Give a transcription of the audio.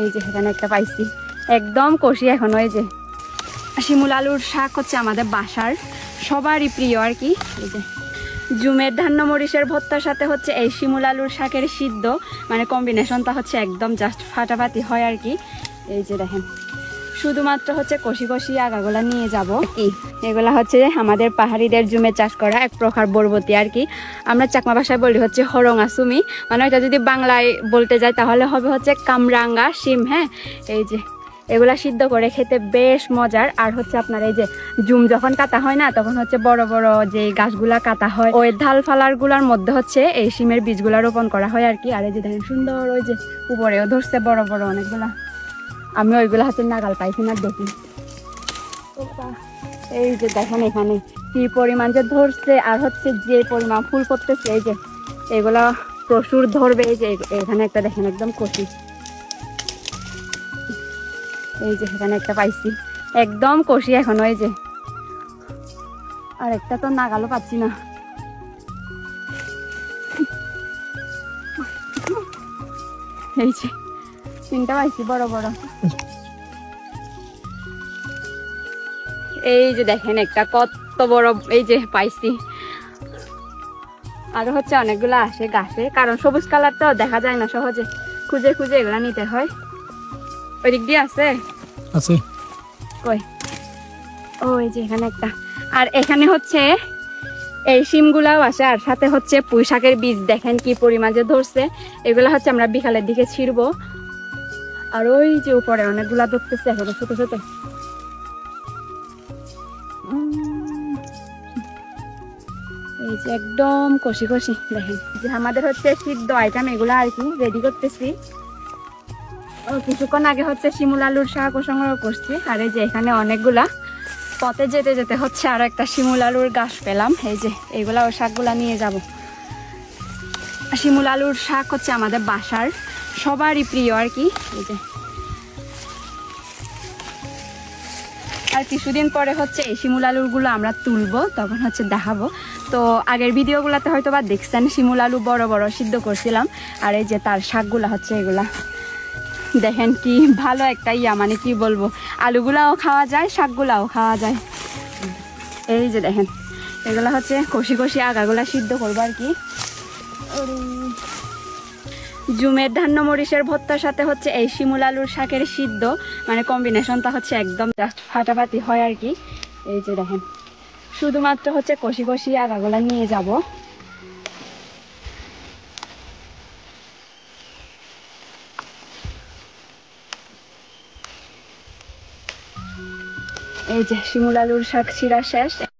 এই যে এখানে একটা পাইছি একদম কষি। এখন ওই যে শিমুল আলুর শাক হচ্ছে আমাদের বাসার সবারই প্রিয় আর কি। এই যে জুমের ধান্য মরিচের ভর্তার সাথে হচ্ছে এই শিমুল আলুর শাকের সিদ্ধ, মানে কম্বিনেশনটা হচ্ছে একদম জাস্ট ফাটাফাটি হয় আর কি। এই যে দেখেন শুধুমাত্র হচ্ছে কষি কষি আগাগুলা নিয়ে যাব কি। এগুলা হচ্ছে আমাদের পাহাড়িদের জুমে চাষ করা এক প্রকার বরবতি আর কি। আমরা চাকমা ভাষায় বলি হচ্ছে হরঙা সুমি, মানে এটা যদি বাংলায় বলতে যাই তাহলে হবে হচ্ছে কামরাঙ্গা শিম। হ্যাঁ, এই যে এগুলা সিদ্ধ করে খেতে বেশ মজার। আর হচ্ছে আপনার এই যে জুম যখন কাটা হয় না, তখন হচ্ছে বড় বড় যে গাছগুলা কাটা হয় ওই ঢাল ফালার গুলার মধ্যে হচ্ছে এই শিমের বীজগুলা রোপণ করা হয় আর কি। আর এই যে দেখেন সুন্দর ওই যে উপরেও ধরছে বড় বড় অনেকগুলা। আমি ওইগুলা হচ্ছে নাগাল পাইছি না দেখি। এই যে দেখেন এখানে কি পরিমাণ যে ধরছে, আর হচ্ছে যে পরিমাণ ফুল করতেছে। এই যে এগুলা প্রচুর ধরবে। এই যে এখানে একটা দেখেন একদম কষি। এই যে এখানে একটা পাইছি একদম কষি। এখন ওই যে আর একটা তো নাগালও পাচ্ছি না। এই যে তিনটা পাইছি বড় বড়। এই যে দেখেন একটা কত বড় এই যে পাইছি। আরো হচ্ছে অনেকগুলো আসে গাছে, কারণ সবুজ কালার তো দেখা যায় না সহজে, খুঁজে খুঁজে এগুলা নিতে হয়। ওই দিক দিয়ে আছে আছে কই? ওই যে এখানে একটা। আর এখানে হচ্ছে এই শিমগুলাও আসে, আর সাথে হচ্ছে পুঁই শাকের বীজ দেখেন কি পরিমাণ যে ধরছে। এগুলো হচ্ছে আমরা বিকালের দিকে ছিড়বো। আর ওই যে উপরে অনেকগুলা ধরতেছে এখনো ছোট ছোট। এই যে একদম কষি কষি দেখেন যে আমাদের হচ্ছে সিদ্ধ আইটেম এগুলা আর কি রেডি করতেছি। কিছুক্ষণ আগে হচ্ছে শিমুল আলুর শাকও সংগ্রহ করছি। আর এই যে এখানে অনেকগুলা পথে যেতে যেতে হচ্ছে আর একটা শিমুল আলুর গাছ পেলাম। এই যে এইগুলা ও শাকগুলা নিয়ে যাব। শিমুল আলুর শাক হচ্ছে আমাদের বাসার সবারই প্রিয় আর কি। এই যে আর কিছুদিন পরে হচ্ছে এই শিমুল আলুরগুলো আমরা তুলবো, তখন হচ্ছে দেখাবো। তো আগের ভিডিওগুলোতে হয়তো বা দেখছেন শিমুল আলু বড় বড় সিদ্ধ করছিলাম। আর এই যে তার শাকগুলা হচ্ছে এগুলা দেখেন কি ভালো একটা মানে কি বলবো, আলুগুলাও খাওয়া যায় শাকগুলাও খাওয়া যায়। এই যে দেখেন এগুলা হচ্ছে কষি কষি আগাগুলা সিদ্ধ করবো আর কি। জুমের ধান্য মরিচের ভর্তার সাথে হচ্ছে এই শিমুল আলুর শাকের সিদ্ধ, মানে কম্বিনেশনটা হচ্ছে একদম জাস্ট ফাটাফাটি হয় আর কি। এই যে দেখেন শুধুমাত্র হচ্ছে কষি কষি আগাগুলা নিয়ে যাব। এই যে শিমুল আলুর শাক ছিঁড়া শেষ।